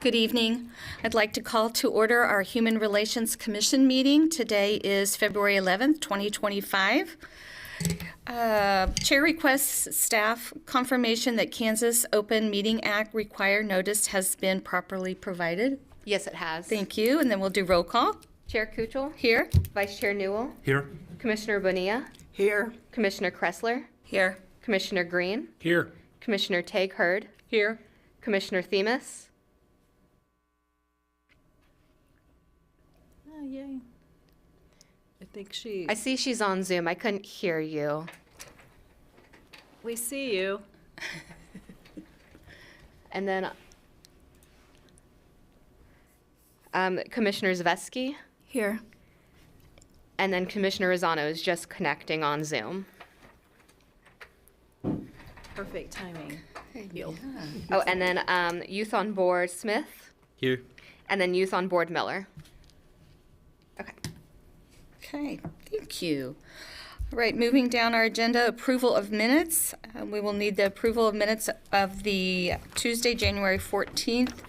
Good evening. I'd like to call to order our Human Relations Commission meeting. Today is February 11th, 2025. Chair requests staff confirmation that Kansas Open Meeting Act required notice has been properly provided. Yes, it has. Thank you. And then we'll do roll call. Chair Kuchel? Here. Vice Chair Newell? Here. Commissioner Bonilla? Here. Commissioner Kressler? Here. Commissioner Green? Here. Commissioner Tague-Hurd? Here. Commissioner Themis? Oh, yay. I think I see she's on Zoom. I couldn't hear you. we see you. And then Commissioner Zvesky? Here. And then Commissioner Rosano is just connecting on Zoom. Perfect timing. Oh, and then Youth on Board Smith? Here. And then Youth on Board Miller. Okay. Okay, thank you. All right, moving down our agenda, approval of minutes. We will need the approval of minutes of the Tuesday, January 14th,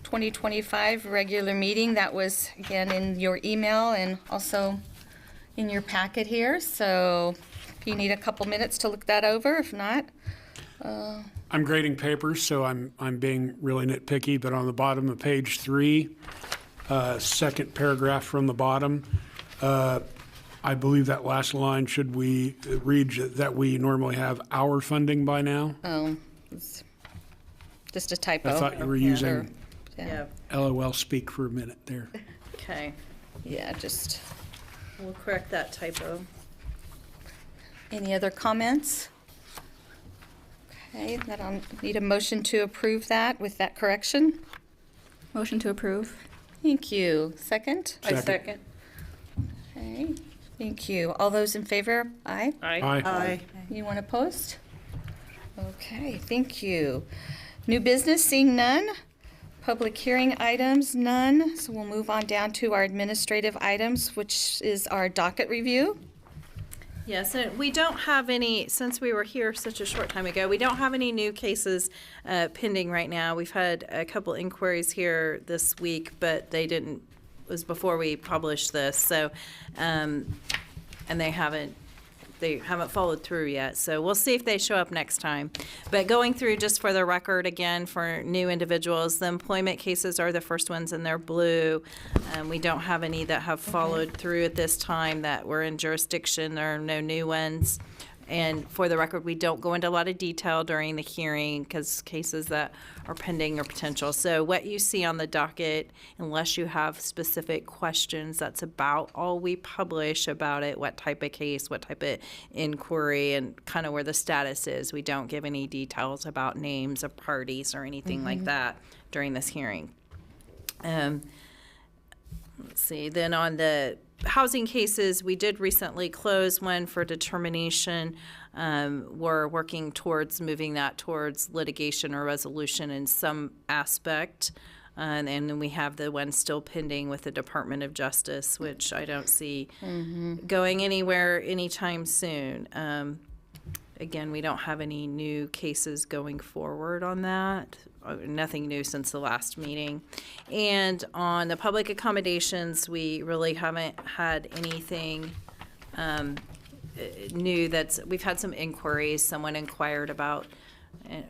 2025 regular meeting. That was, again, in your email and also in your packet here. So if you need a couple minutes to look that over, if not. I'm grading papers, so I'm being really nitpicky, but on the bottom of page 3, second paragraph from the bottom, I believe that last line, should we read that we normally have our funding by now? Oh, it's just a typo. I thought you were using Yeah, LOL speak for a minute there. Okay, yeah, just, we'll correct that typo. any other comments? Okay, then I'll need a motion to approve that with that correction. Motion to approve. Thank you. Second? Second. I second. Okay, thank you. All those in favor? Aye. Aye. Aye. Anyone opposed? Okay, thank you. New business, seeing none. Public hearing items, none. So we'll move on down to our administrative items, which is our docket review. Yes, and we don't have any, since we were here such a short time ago, we don't have any new cases pending right now. We've had a couple inquiries here this week, but they didn't, it was before we published this, so, and they haven't followed through yet. So we'll see if they show up next time. But going through, just for the record, again, for new individuals, the employment cases are the first ones, and they're blue. We don't have any that have followed through at this time that were in jurisdiction. There are no new ones. And for the record, we don't go into a lot of detail during the hearing because cases that are pending or potential. So what you see on the docket, unless you have specific questions, that's about all we publish about it, what type of case, what type of inquiry, and kind of where the status is. We don't give any details about names of parties or anything like that during this hearing. Let's see, then on the housing cases, we did recently close one for determination. We're working towards moving that towards litigation or resolution in some aspect. And then we have the one still pending with the Department of Justice, which I don't see going anywhere anytime soon. Again, we don't have any new cases going forward on that. Nothing new since the last meeting. And on the public accommodations, we really haven't had anything new. We've had some inquiries. Someone inquired about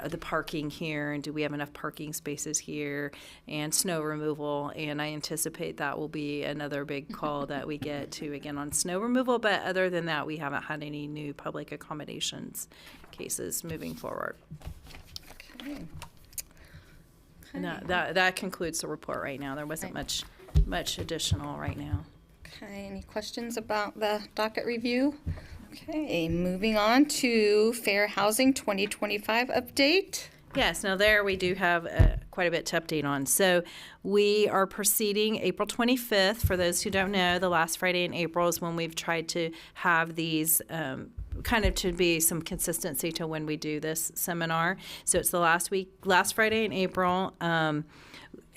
the parking here, and do we have enough parking spaces here, and snow removal, and I anticipate that will be another big call that we get to, again, on snow removal. But other than that, we haven't had any new public accommodations cases moving forward. Okay. And that concludes the report right now. There wasn't much additional right now. Okay, any questions about the docket review? Okay, moving on to Fair Housing 2025 update. Yes, now there we do have quite a bit to update on. So we are proceeding April 25th. For those who don't know, the last Friday in April is when we've tried to have these kind of to be some consistency to when we do this seminar. So it's the last Friday in April.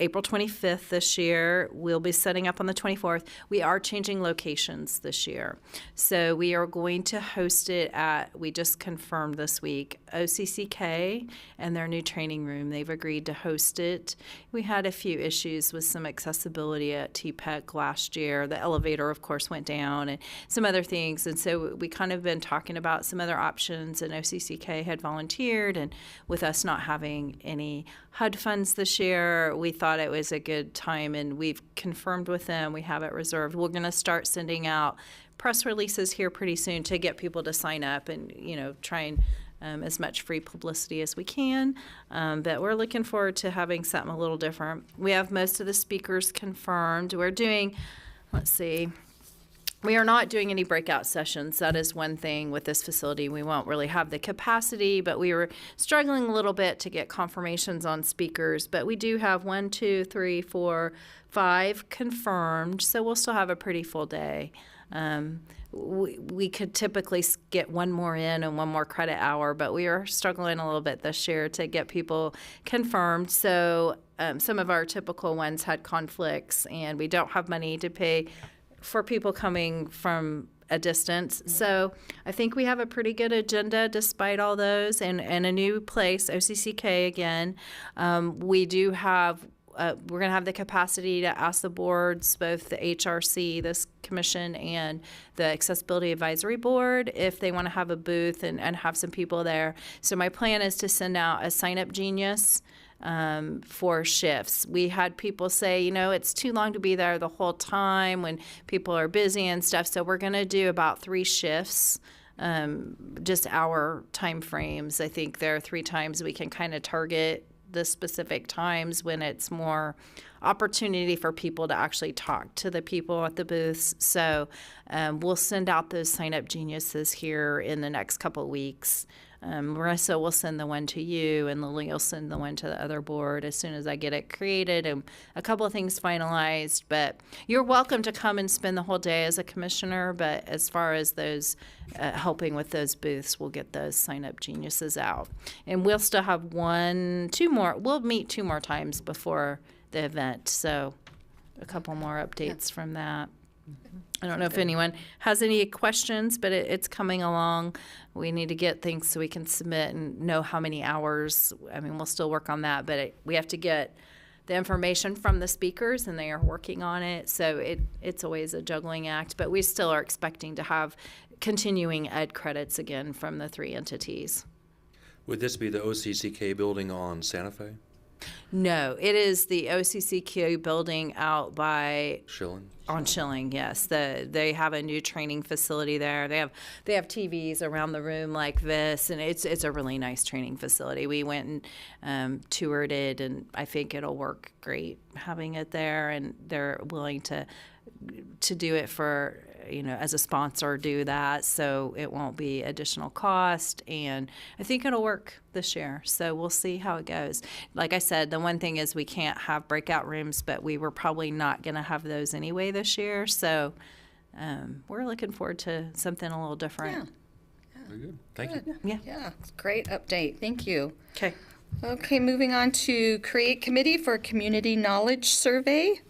April 25th this year. We'll be setting up on the 24th. We are changing locations this year. So we are going to host it at, we just confirmed this week, OCCK and their new training room. They've agreed to host it. We had a few issues with some accessibility at TPEC last year. The elevator, of course, went down and some other things. And so we kind of been talking about some other options, and OCCK had volunteered. And with us not having any HUD funds this year, we thought it was a good time, and we've confirmed with them. We have it reserved. We're going to start sending out press releases here pretty soon to get people to sign up and, try and as much free publicity as we can. But we're looking forward to having something a little different. We have most of the speakers confirmed. We're doing, we are not doing any breakout sessions. That is one thing with this facility. We won't really have the capacity, but we were struggling a little bit to get confirmations on speakers. But we do have 1, 2, 3, 4, 5 confirmed, so we'll still have a pretty full day. We could typically get one more in and one more credit hour, but we are struggling a little bit this year to get people confirmed. So some of our typical ones had conflicts, and we don't have money to pay for people coming from a distance. So I think we have a pretty good agenda despite all those, and a new place, OCCK again. We do have, we're going to have the capacity to ask the boards, both the HRC, this commission, and the Accessibility Advisory Board, if they want to have a booth and have some people there. So my plan is to send out a sign-up genius for shifts. We had people say, it's too long to be there the whole time when people are busy and stuff. So we're going to do about 3 shifts, just hour time frames. I think there are 3 times we can kind of target the specific times when it's more opportunity for people to actually talk to the people at the booths. So we'll send out those sign-up geniuses here in the next couple of weeks. Marissa will send the one to you, and Lily will send the one to the other board as soon as I get it created and a couple of things finalized. But you're welcome to come and spend the whole day as a commissioner. But as far as those helping with those booths, we'll get those sign-up geniuses out. And we'll still have 2 more. We'll meet 2 more times before the event. So a couple more updates from that. I don't know if anyone has any questions, but it's coming along. We need to get things so we can submit and know how many hours. I mean, we'll still work on that, but we have to get the information from the speakers, and they are working on it. So it's always a juggling act, but we still are expecting to have continuing ed credits again from the 3 entities. Would this be the OCCK building on Santa Fe? No, it is the OCCQ building out by Schilling? On Schilling, yes. They have a new training facility there. They have TVs around the room like this, and it's a really nice training facility. We went and toured it, and I think it'll work great having it there. And they're willing to do it for, as a sponsor, do that, so it won't be additional cost, and I think it'll work this year. So we'll see how it goes. Like I said, the one thing is we can't have breakout rooms, but we were probably not going to have those anyway this year. So we're looking forward to something a little different. Very good. Thank you. Yeah, great update. Thank you. Okay. Okay, moving on to create committee for community knowledge survey.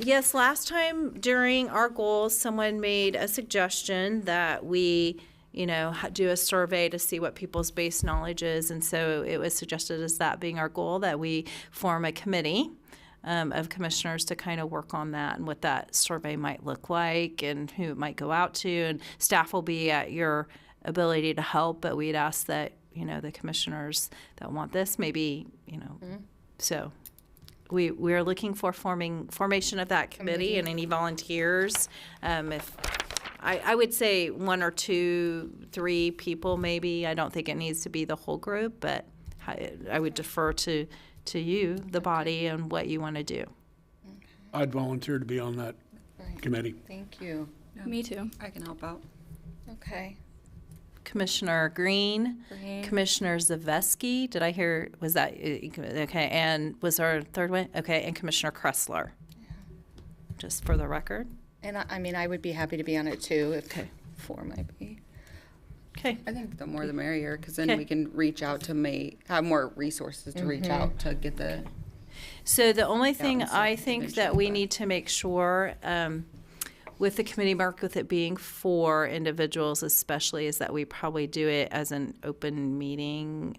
Yes, last time during our goals, someone made a suggestion that we, do a survey to see what people's base knowledge is. And so it was suggested as that being our goal, that we form a committee of commissioners to kind of work on that and what that survey might look like and who it might go out to. And staff will be at your ability to help, but we'd ask that, the commissioners that want this maybe, so. We're looking for formation of that committee and any volunteers. If I would say 1 or 2, 3 people maybe. I don't think it needs to be the whole group, but I would defer to you, the body, and what you want to do. I'd volunteer to be on that committee. Thank you. Me too. I can help out. Okay. Commissioner Green, Commissioner Zaveski. Did I hear, was that, okay, and was there a third one? Okay, and Commissioner Kressler, just for the record. And I would be happy to be on it too if 4 might be. Okay. I think the more the merrier, because then Okay. we can reach out to have more resources to reach out to get the So the only thing and I second think dimension, that we but- need to make sure, with the committee mark, with it being 4 individuals especially, is that we probably do it as an open meeting.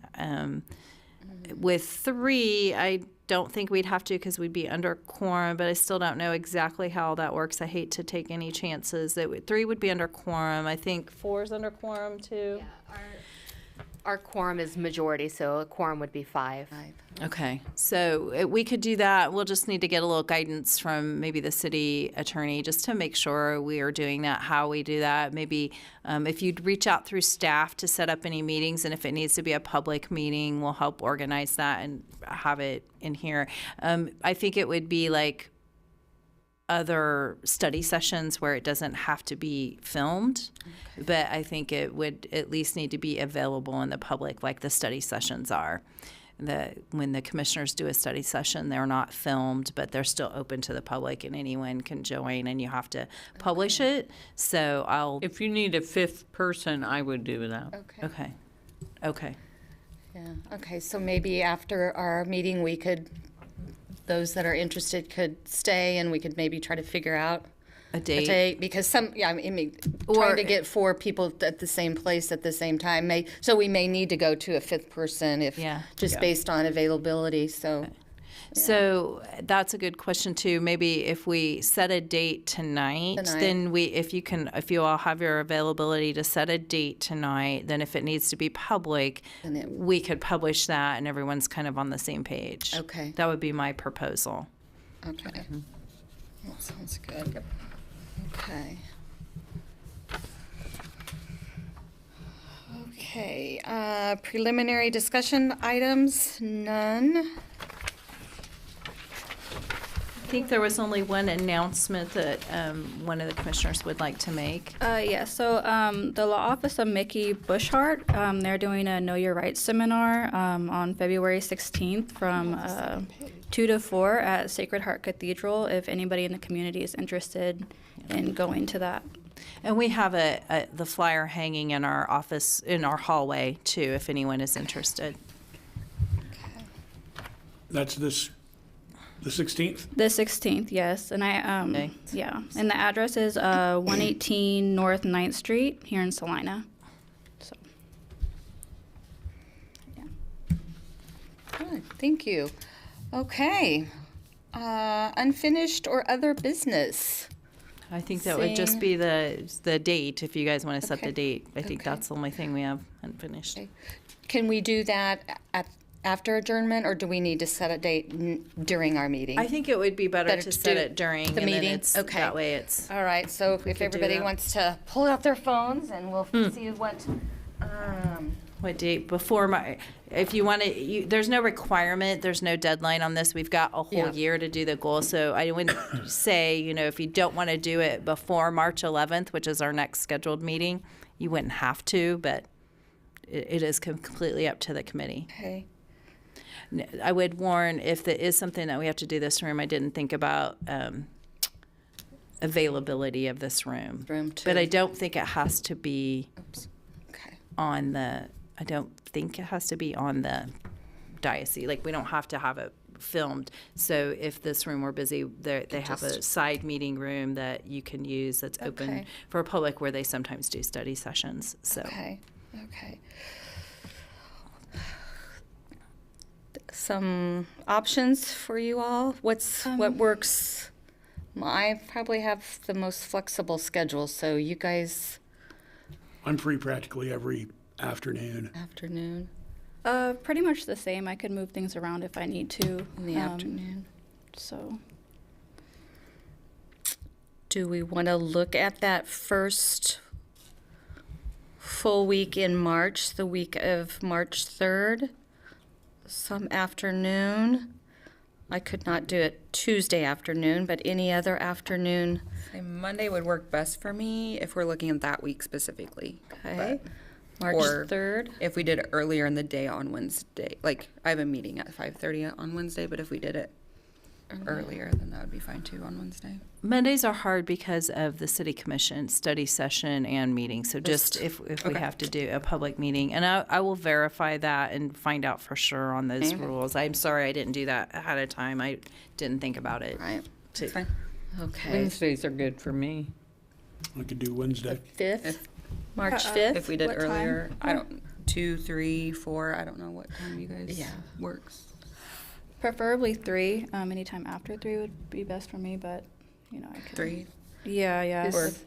With 3, I don't think we'd have to because we'd be under quorum, but I still don't know exactly how that works. I hate to take any chances. 3 would be under quorum. I think 4 is under quorum too. Our quorum is majority, so a quorum would be 5. Okay, so we could do that. We'll just need to get a little guidance from maybe the city attorney just to make sure we are doing that, how we do that. Maybe if you'd reach out through staff to set up any meetings, and if it needs to be a public meeting, we'll help organize that and have it in here. I think it would be like other study sessions where it doesn't have to be filmed, but I think it would at least need to be available in the public like the study sessions are. When the commissioners do a study session, they're not filmed, but they're still open to the public and anyone can join, and you have to publish it. So If you need a 5th person, I would do that. Okay. Yeah, okay, so maybe after our meeting, those that are interested could stay and we could maybe try to figure out A a date. date, because I mean, Or- trying to get 4 people at the same place at the same time so we may need to go to a 5th person just based on availability, so. So that's a good question too. Maybe if we set a date tonight, then if you all have your availability to set a date tonight, then if it needs to be public, we could publish that and everyone's kind of on the same page. Okay. That would be my proposal. Okay. That sounds good. Okay. Okay, preliminary discussion items, none. I think there was only one announcement that one of the commissioners would like to make. Yeah, so the Law Office of Mickey Bushhart, they're doing a Know Your Rights seminar on February 16th from 2 to 4 at Sacred Heart Cathedral, if anybody in the community is interested in going to that. And we have the flyer hanging in our office, in our hallway too, if anyone is interested. That's the 16th? The 16th, yes, and Okay. yeah, and the address is 118 North 9th Street here in Salina. So, Good, thank you. Okay, unfinished or other business? I think that would just be the date, if you guys want to set the Okay. date. I think Okay. that's the only thing we have unfinished. Okay. Can we do that after adjournment, or do we need to set a date during our meeting? I think it would be better Better to to set do it during the and then meeting? it's Okay. that way it's. All right, so if do everybody that. wants to pull out their phones and we'll see what, What date before if you want to, there's no requirement, there's no deadline on this. We've got a whole Yeah. year to do the goal. So I wouldn't say, if you don't want to do it before March 11th, which is our next scheduled meeting, you wouldn't have to, but it is completely up to the committee. okay. I would warn, if there is something that we have to do this room, I didn't think about availability of this room. Room too. But I don't think it has to be Okay. I don't think it has to be on the diocese. Like, we don't have to have it filmed. So if this room were busy, they have a side meeting room that you can use that's open Okay. for a public, where they sometimes do study sessions. So Okay, okay. Some options for you all? What works? I probably have the most flexible schedule, so you guys, I'm free practically every afternoon. afternoon, pretty much the same. I could move things around if I need to. in the afternoon. So, Do we want to look at that first full week in March, the week of March 3rd? Some afternoon. I could not do it Tuesday afternoon, but any other afternoon. Say Monday would work best for me if we're looking at that week specifically. Okay. March or- 3rd. If we did it earlier in the day on Wednesday, like I have a meeting at 5:30 on Wednesday, but if we did it earlier, then that would be fine too on Wednesday. Mondays are hard because of the city commission study session and meeting. So just if we Okay. have to do a public meeting, and I will verify that and find out for sure on those rules. I'm sorry I didn't do that ahead of time. I didn't think about it. Right. too. Fine. Okay. Wednesdays are good for me. I could do Wednesday. 5th, March 5th? If we did What time? earlier, I don't, 2, 3, 4, I don't know what time you guys Yeah. works. Preferably 3. Anytime after 3 would be best for me, but, I could. 3. Yeah. Is If-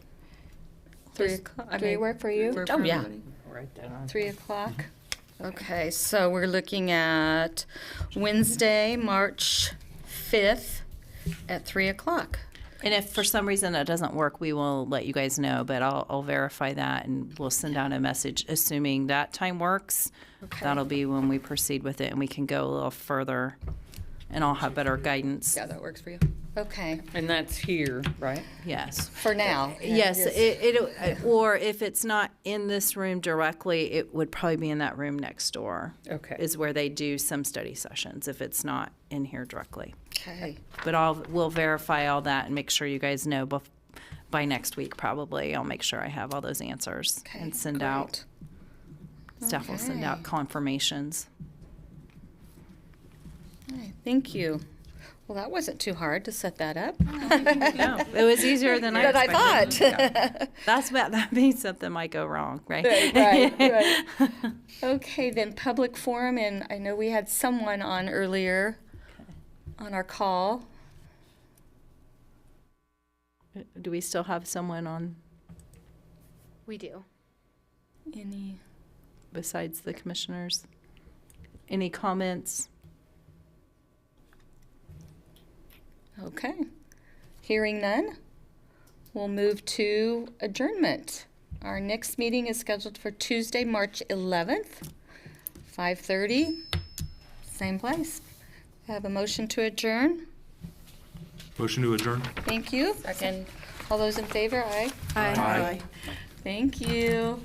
3 does o'clock? 3 work for you? Work Oh, for yeah. everybody? Write that on. 3 o'clock? Okay, so we're looking at Wednesday, March 5th at 3 o'clock. And if for some reason that doesn't work, we will let you guys know, but I'll verify that and we'll send out a message assuming that time works. Okay. That'll be when we proceed with it and we can go a little further and I'll have better guidance. Yeah, that works for you. Okay, And that's here, right? Yes. for now. Yes, or if it's not in this room directly, it would probably be in that room next door. Okay. Is where they do some study sessions if it's not in here directly. Okay, But we'll verify all that and make sure you guys know by next week probably. I'll make sure I have all those answers okay. and send out, staff will send out Okay. confirmations. All right, thank you. Well, that wasn't too hard to set that up. No, it was easier than I That I expected. thought. That means something might go wrong, right? Right. Okay, then public forum, and I know we had someone on earlier on our call. Do we still have someone on We do. Any? besides the commissioners? Any comments? Okay. Hearing none, we'll move to adjournment. Our next meeting is scheduled for Tuesday, March 11th, 5:30, same place. Have a motion to adjourn. Motion to adjourn? Thank you. Second. All those in favor, aye. Aye. Thank you.